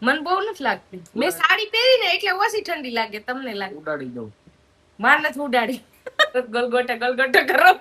મને બહુ નથી લાગતી. મેં સાડી પહેરી ને એટલે ઓછી ઠંડી લાગે. તમને લાગે? ઉડાડી દઉં. માર નથી ઉડાડી. ગલગોટા ગલગોટા કરો.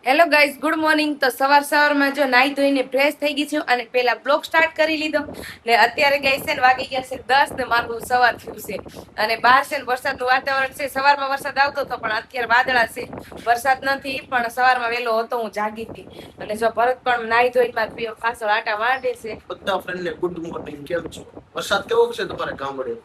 Hello guys, good morning. તો સવારમાં જો નાઈ ધોઈને ફ્રેશ થઈ ગઈ છું અને પેલા બ્લોગ સ્ટાર્ટ કરી લીધો. ને અત્યારે ગાઈઝ છે ને વાગી ગયા છે 10 ને મારું સવાર થયું છે અને બહાર છે ને વરસાદનું વાતાવરણ છે. સવારમાં વરસાદ આવતો હતો પણ અત્યારે વાદળા છે, વરસાદ નથી. પણ સવારમાં વહેલો હતો, હું જાગી હતી. અને જો ભરત પણ નાઈ ધોઈને મારા પાછળ આટા માંડે છે. બધા ફ્રેન્ડને ગુડ મોર્નિંગ. કેમ છો? વરસાદ કેવો છે તમારે ગામડે?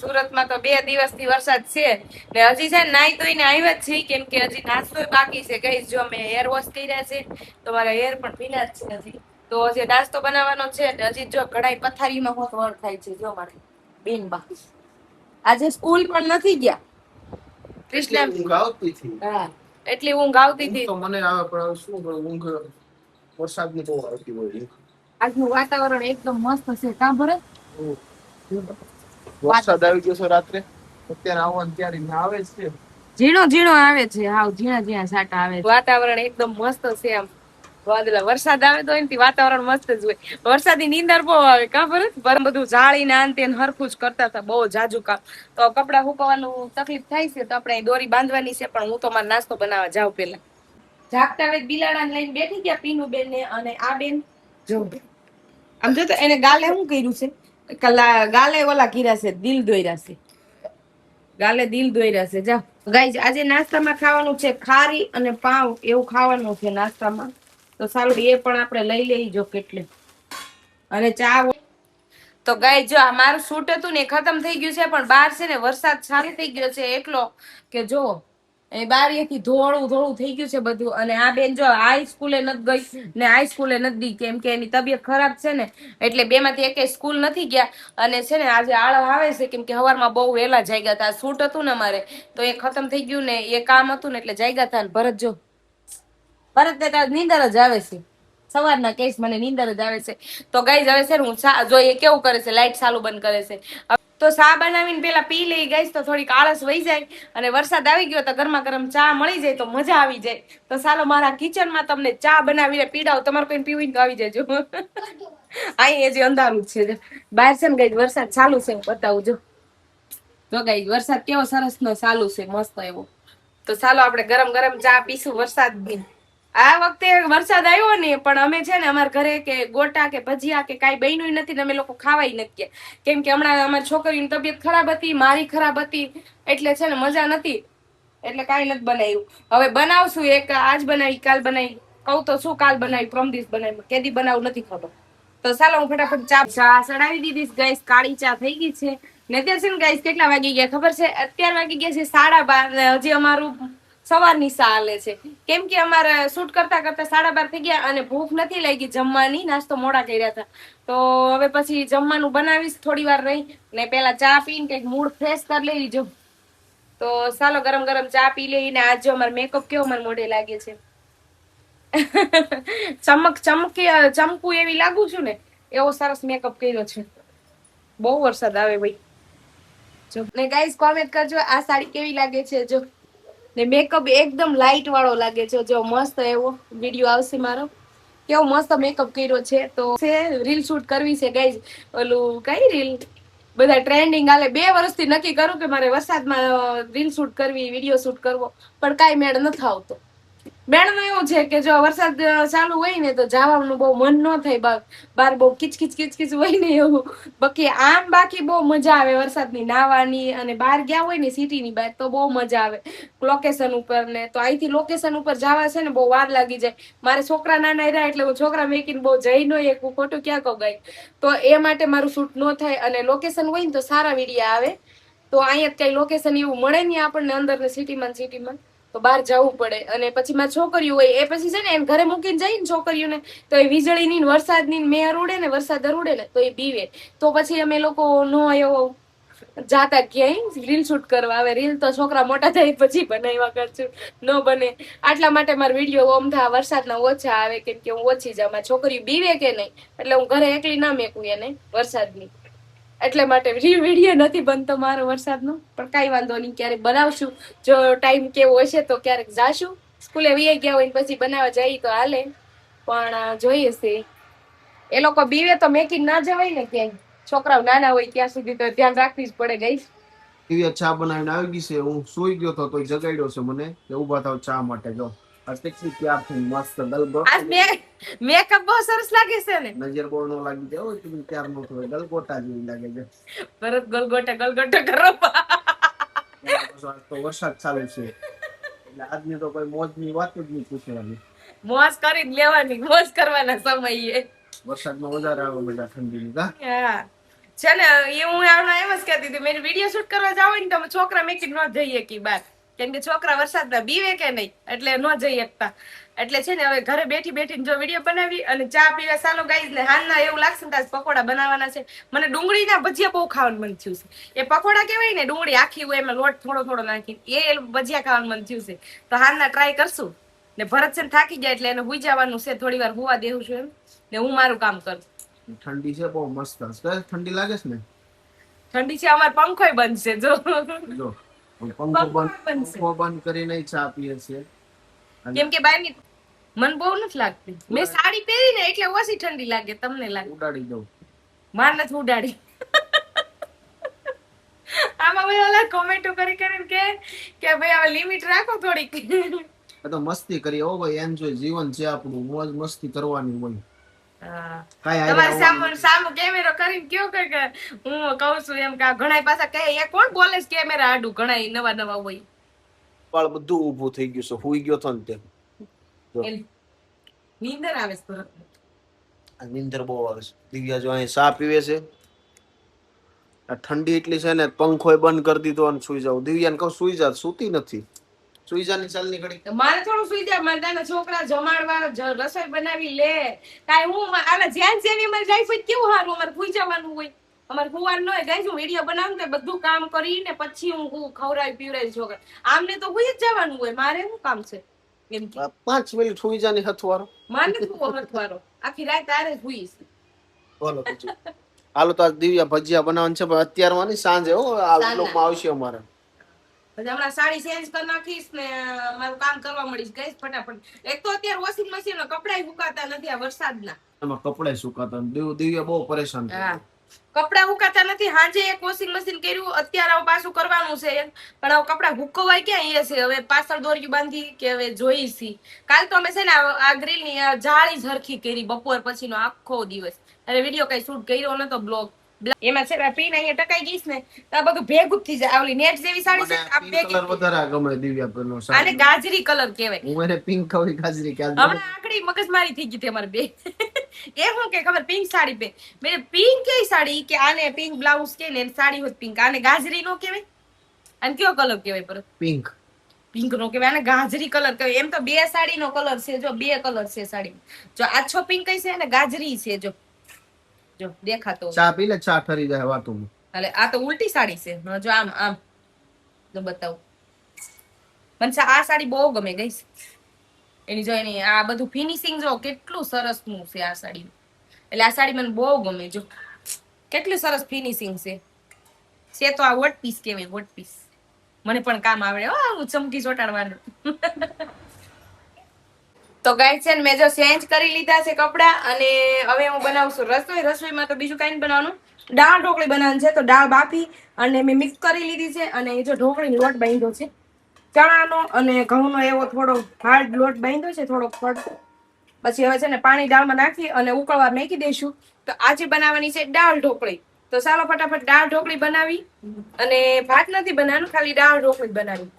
સુરતમાં તો 2 દિવસથી વરસાદ છે ને હજી છે ને નાઈ ધોઈને આવ્યા જ છે, કેમ કે હજી નાસ્તો બાકી છે. ગઈ જો મેં હેર વોશ કર્યા છે તો મારા હેર પણ ભીના જ છે હજી. તો હજી નાસ્તો બનાવવાનો છે. હજી જો કઢાઈ પથારીમાં હોત વર થાય છે. જો મારે બેનબા આજે સ્કૂલ પણ નથી ગયા. કૃષ્ણ ઊંઘ આવતી હતી. હા, એટલી ઊંઘ આવતી હતી. તો મને આવે પણ શું કરું, ઊંઘ વરસાદની બહુ આવતી હોય. આજનું વાતાવરણ એકદમ મસ્ત છે. કાં ભરે વરસાદ આવી ગયો છે રાત્રે. અત્યારે આવવાનું ત્યારે આવે છે, ઝીણો ઝીણો આવે છે. હાવ ઝીણા ઝીણા સાટા આવે. વાતાવરણ એકદમ મસ્ત છે. આમ વાદળા વરસાદ આવે તો એનથી વાતાવરણ મસ્ત જ હોય. વરસાદી નીંદર બહુ આવે. કાં ભરે બધું જાળીને આંતે હરખું જ કરતા હતા, બહુ જાજુ કામ. તો કપડા સુકવવાનું તકલીફ થાય છે તો આપણે દોરી બાંધવાની છે. પણ હું તો મારો નાસ્તો બનાવવા જાઉં પેલા. જાગતા વેત બિલાડાને લઈને બેઠી ગયા પીનુ બેન ને. અને આ બેન જો આમ જો તો એને ગાલે શું કર્યું છે, ગાલે ઓલા કીરા છે, દિલ દોર્યા છે. ગાલે દિલ દોર્યા છે. જા ગાઈઝ, આજે નાસ્તામાં ખાવાનું છે ખારી અને પાવ, એવું ખાવાનું છે નાસ્તામાં. તો સારું એ પણ આપણે લઈ લઈ જો કેટલે. અને ચા. તો ગાઈઝ જો આ મારું શૂટ હતું ને એ ખતમ થઈ ગયું છે, પણ બહાર છે ને વરસાદ ચાલુ થઈ ગયો છે એટલો કે જો એ બારીએથી ધોળું ધોળું થઈ ગયું છે બધું. અને આ બેન જો હાઈ સ્કૂલે નથી ગઈ ને હાઈ સ્કૂલે નથી ગઈ, કેમ કે એની તબિયત ખરાબ છે ને, એટલે 2 માંથી એકે સ્કૂલ નથી ગયા. અને છે ને આજે આળો આવે છે, કેમ કે સવારમાં બહુ વહેલા જાગ્યા હતા. શૂટ હતું ને મારે તો એ ખતમ થઈ ગયું ને એ કામ હતું ને એટલે જાગ્યા હતા. ને ભરત જો ભરત ને નીંદર જ આવે છે સવારના કેસ, મને નીંદર જ આવે છે. તો ગાઈઝ હવે છે ને હું જો એ કેવું કરે છે, લાઈટ ચાલુ બંધ કરે છે. તો ચા બનાવીને પેલા પી લઈ ગાઈઝ તો થોડીક આળસ વહી જાય. અને વરસાદ આવી ગયો તો ગરમા ગરમ ચા મળી જાય તો મજા આવી જાય. તો ચાલો મારા કિચનમાં તમને ચા બનાવીને પીડાવ. તમારે કોઈ પીવું તો આવી જજો. અહીં હજી અંધારું છે. બહાર છે ને ગાઈઝ વરસાદ ચાલુ છે, હું બતાવું જો ગાઈઝ વરસાદ કેવો સરસ નો ચાલુ છે, મસ્ત એવો. તો ચાલો આપણે ગરમ ગરમ ચા પીશું વરસાદની. આ વખતે વરસાદ આવ્યો ને પણ અમે છે ને અમારા ઘરે કે ગોટા કે ભજીયા કે કાંઈ બન્યું નથી ને અમે લોકો ખાવાય નથી ગયા. કેમ કે હમણાં અમારી છોકરીની તબિયત ખરાબ હતી, મારી ખરાબ હતી, એટલે છે ને મજા નથી, એટલે કાંઈ નથી બનાવ્યું. હવે બનાવશું. એક આજ બનાવી, કાલ બનાવી, કહું તો શું કાલ બનાવી, પરમ દિવસ બનાવી, કેદી બનાવું નથી ખબર. તો ચાલો હું ફટાફટ ચા ચડાવી દીધી. ગાઈસ કાળી ચા થઈ ગઈ છે ને. અત્યારે છે ને ગાઈસ કેટલા વાગી ગયા ખબર છે? અત્યારે વાગી ગયા છે 12:30. હજી અમારું સવારની ચા હાલે છે, કેમ કે અમારે શૂટ કરતા કરતા 12:30 થઈ ગયા અને ભૂખ નથી લાગી જમવાની. નાસ્તો મોડા કર્યા હતા તો હવે પછી જમવાનું બનાવીશ થોડી વાર રહી ને. પેલા ચા પીને કઈક મૂડ ફ્રેશ કરી લઈ જો. તો ચાલો ગરમ ગરમ ચા પી લઈને. આજ જો અમારો મેકઅપ કેવો મારા મોઢે લાગે છે, ચમકું એવી લાગુ છું ને, એવો સરસ મેકઅપ કર્યો છે. બહુ વરસાદ આવે ભાઈ જો. ને ગાઈસ કોમેન્ટ કરજો આ સાડી કેવી લાગે છે જો. ને મેકઅપ એકદમ લાઇટ વાળો લાગે છે જો. મસ્ત એવો વિડીયો આવશે મારો, કેવો મસ્ત મેકઅપ કર્યો છે. તો રીલ શૂટ કરવી છે ગાઈઝ. ઓલું કઈ રીલ બધા ટ્રેન્ડિંગ હાલે. 2 વર્ષથી નક્કી કરું કે મારે વરસાદમાં રીલ શૂટ કરવી, વિડીયો શૂટ કરવો, પણ કાંઈ મેળ નથી આવતો. મેળમાં એવું છે કે જો વરસાદ ચાલુ હોય ને તો જવાનું બહુ મન ન થાય. બાર બહુ કિચકિચ કિચકિચ હોય ને એવું. બાકી બહુ મજા આવે વરસાદની નાવાની. અને બહાર ગયા હોય ને સિટીની બહાર તો બહુ મજા આવે લોકેશન ઉપર ને. તો અહીંથી લોકેશન ઉપર જવા છે ને બહુ વાર લાગી જાય. મારે છોકરા નાના રહ્યા એટલે હું છોકરા મેકીને બહુ જઈ ન એકું, ખોટું ક્યાં કહું ગાય. તો એ માટે મારું શૂટ ન થાય. અને લોકેશન હોય ને તો સારા વિડીયો આવે. તો અહીંયા કઈ લોકેશન એવું મળે નહીં આપણને અંદર ને સિટીમાં, તો બહાર જવું પડે. અને પછી મારી છોકરીઓ હોય એ પછી છે ને એને ઘરે મૂકીને જાય ને છોકરીઓને, તો એ વીજળીની વરસાદની મેર ઉડે ને, વરસાદ ઉડે ને તો એ બીવે. તો પછી અમે લોકો નો એવો જાતા ક્યાંય રીલ શૂટ કરવા. આવે રીલ તો છોકરા મોટા થાય પછી બનાવ્યા કરશું, ન બને. આટલા માટે મારા વિડીયો અમથા વરસાદના ઓછા આવે, કેમ કે હું ઓછી જાઉં. મારી છોકરી બીવે કે નહીં એટલે હું ઘરે એકલી ના મેકું એને વરસાદની. એટલે માટે વિડીયો નથી બનતો મારો વરસાદનો, પણ કાંઈ વાંધો નહીં, ક્યારેક બનાવશું. જો ટાઈમ કેવો હશે તો ક્યારેક જાશું. સ્કૂલે વી ગયા હોય ને પછી બનાવવા જઈએ તો હાલે, પણ જોઈએ છે. એ લોકો બીવે તો મેકી ના જવાય ને ક્યાંય. છોકરાઓ નાના હોય ત્યાં સુધી તો ધ્યાન રાખવી જ પડે ગઈ. દિવ્યા ચા બનાવીને આવી ગઈ છે. હું સુઈ ગયો તો જગાડ્યો છે મને કે ઊભા થાવ ચા માટે. જો આ કેટલી ત્યારથી મસ્ત ગલગો. આજ મેકઅપ બહુ સરસ લાગે છે ને. નજર બહુ ન લાગી જાય તમે ત્યાર નો થયો ગલગોટા જેવી લાગે છે. ભરત ગલગોટા કરો. તો વરસાદ ચાલુ છે એટલે આજની તો કોઈ મોજની વાત જ નહીં પૂછવાની. મોજ કરી જ લેવાની, મોજ કરવાના સમયે. વરસાદમાં વધારે આવે બધા ઠંડીની કા. હા છે ને, એ હું એમ જ કહેતી હતી, મેં વિડીયો શૂટ કરવા જાવ ને તો છોકરા મેકી ન જઈએ કે બાર, કેમ કે છોકરા વરસાદમાં બીવે કે નહીં એટલે ન જઈ શકતા. એટલે છે ને હવે ઘરે બેઠી બેઠીને જો વિડીયો બનાવી અને ચા પીવા સાલો ગાઈઝ ને હાલના એવું લાગશે ને પકોડા બનાવવાના છે. મને ડુંગળીના ભજીયા બહુ ખાવાનું મન થયું છે. એ પકોડા કેવાય ને, ડુંગળી આખી હોય એમાં લોટ થોડો થોડો નાખી એ ભજીયા ખાવાનું મન થયું છે. તો હાલના ટ્રાય કરશું. ને ભરત છે ને થાકી જાય એટલે એને હુઈ જવાનું છે, થોડી વાર હુવા દેવું છું એમ, ને હું મારું કામ કરું. ઠંડી છે બહુ મસ્ત. ઠંડી લાગે છે ને? ઠંડી છે, અમાર પંખોય બંધ છે. જો પંખો બંધ કરીને ચા પીએ છીએ કેમ કે બહારની મન બહુ નથી લાગતી. મેં સાડી પહેરી ને એટલે ઓછી ઠંડી લાગે. તમને લાગે? ઉડાડી દઉં. માર નથી ઉડાડી. આમાં ભાઈ ઓલા કોમેન્ટો કરી કરીને કે ભાઈ હવે લિમિટ રાખો થોડીક. તો મસ્તી કરીએ હો ભાઈ, એન્જોય. જીવન છે આપણું, મોજ મસ્તી કરવાની હોય. તમારે સામો કેમેરો કરીને કયો કે હું કહું છું એમ કે ઘણા પાછા કહે એ કોણ બોલે છે કેમેરા આડું, ઘણા નવા હોય. વાળ બધું ઊભું થઈ ગયું છે. હુઈ ગયો તો ને તે નીંદર આવે છે. નીંદર બહુ આવે છે. દિવ્યા જો અહીં ચા પીવે છે. આ ઠંડી એટલી છે ને પંખો બંધ કરી દીધો અને સુઈ જાવ. દિવ્યાને કહું સુઈ જા, સુતી નથી. સુઈ જા ની ચાલ નીકળી. મારે થોડું સુઈ જાય. મારે નાના છોકરા જમાડવા, રસોઈ બનાવી લે કાઈ હું આલા જ્યાં જેવી અમારી લાઈફ હોય કેવું સારું. અમારે સુઈ જવાનું હોય, અમારે સુવાનું ન હોય. ગાઈસ હું વિડીયો બનાવું તો બધું કામ કરીને પછી હું ખવડાવી પીવડાવી છોકરા. આમને તો સુઈ જ જવાનું હોય. મારે શું કામ છે એમ કે 5 મિનિટ સુઈ જા ની હથવારો. માને શું હથવારો આખી રાત તારે સુઈશ. બોલો પછી. હાલો તો આજ દિવ્યા ભજીયા બનાવવાનું છે, પણ અત્યારમાં નહીં, સાંજે હો. આ બ્લોગમાં આવશે અમારે. પછી હમણાં સાડી ચેન્જ કરી નાખીશ ને મારું કામ કરવા મળીશ ગઈશ ફટાફટ. એક તો અત્યારે વોશિંગ મશીન માં કપડાય સુકાતા નથી આ વરસાદના. એમાં કપડાય સુકાતા. દિવ્યા બહુ પરેશાન થાય. કપડા સુકાતા નથી. હાજે એક વોશિંગ મશીન કર્યું, અત્યારે હવે પાછું કરવાનું છે, પણ હવે કપડા હુકવાય ક્યાં એ છે. હવે પાછળ દોર્યું બાંધી કે હવે જોઈશી. કાલ તો અમે છે ને આ ગ્રીલ ની જાળી ઝરખી કરી બપોર પછીનો આખો દિવસ. અને વિડીયો કઈ શૂટ કર્યો નતો, બ્લોગ. એમાં છે પીન અહીંયા ટકાઈ ગઈશ ને તો આ બધું ભેગું થઈ જાય. આવલી નેટ જેવી સાડી છે આ ભેગી. કલર વધારે ગમે દિવ્યા પેલો સાડી. આને ગાજરી કલર કહેવાય. હું એને પિંક કવી ગાજરી કે હમણાં આકડી મગજમારી થઈ ગઈ હતી અમારે બે. એ હું કે ખબર પિંક સાડી પે મેં પિંક કઈ સાડી કે આને પિંક બ્લાઉઝ કે ને સાડી હોત પિંક. આને ગાજરી નો કહેવાય. આને કયો કલર કહેવાય? પર પિંક. પિંક નો કહેવાય, આને ગાજરી કલર કહેવાય. એમ તો બે સાડી નો કલર છે. જો બે કલર છે સાડી. જો આછો પિંક કઈ છે અને ગાજરી છે. જો દેખાતો ચા પી લે, ચા ઠરી જાય વાતું. એટલે આ તો ઉલટી સાડી છે. જો આમ જો બતાવું. મને આ સાડી બહુ ગમે ગઈ. એની જો એની આ બધું ફિનિશિંગ જો કેટલું સરસ નું છે આ સાડી. એટલે આ સાડી મને બહુ ગમે. જો કેટલું સરસ ફિનિશિંગ છે તો આ વોટ પીસ કહેવાય. વોટ પીસ મને પણ કામ આવડે હો, હું ચમકી ચોટાડવાનું. તો ગાઈસ છે ને મેં જો ચેન્જ કરી લીધા છે કપડા અને હવે હું બનાવું છું રસોઈ. રસોઈમાં તો બીજું કઈ બનાવવાનું, દાળ ઢોકળી બનાવવાનું છે. તો દાળ બાફી અને મેં મિક્સ કરી લીધી છે અને એ જો ઢોકળીનો લોટ બાંધ્યો છે ચણાનો અને ઘઉંનો એવો થોડો હાર્ડ લોટ બાંધ્યો છે, થોડોક ફટ. પછી હવે છે ને પાણી દાળમાં નાખી અને ઉકળવા મેકી દઈશું. તો આજે બનાવવાની છે દાળ ઢોકળી. તો ચાલો ફટાફટ દાળ ઢોકળી બનાવી. અને ભાત નથી બનાવવાનું, ખાલી દાળ ઢોકળી બનાવી.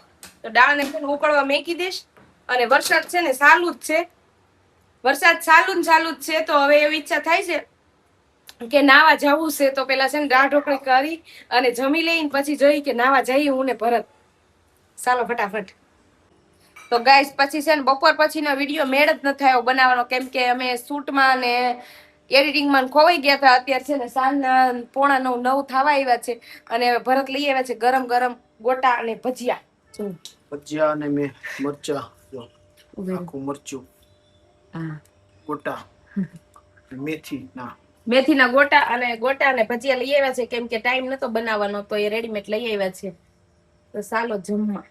તો દાળને છે ને ઉકળવા મેકી દઈશ. અને વરસાદ છે ને ચાલુ જ છે, વરસાદ ચાલુ જ છે. તો હવે એવી ઈચ્છા થાય છે કે નાવા જવું છે. તો પેલા છે ને દાળ ઢોકળી કરી અને જમી લઈને પછી જોઈ કે નાવા જઈએ હું ને ભરત. ચાલો ફટાફટ. તો ગાઈસ પછી છે ને બપોર પછીનો વિડીયો મેળ જ ન થયો બનાવવાનો, કેમ કે અમે શૂટમાં ને એડિટિંગમાં ખોવાઈ ગયા હતા. અત્યારે છે ને સાંજના 8:45 થવા આવ્યા છે અને ભરત લઈ આવ્યા છે ગરમ ગરમ ગોટા અને ભજીયા. ભજીયા અને મેં મરચા, આખું મરચું, ગોટા, મેથી ના મેથીના ગોટા અને ભજીયા લઈ આવ્યા છે, કેમ કે ટાઈમ નતો બનાવવાનો તો એ રેડીમેડ લઈ આવ્યા છે. તો ચાલો જમવા.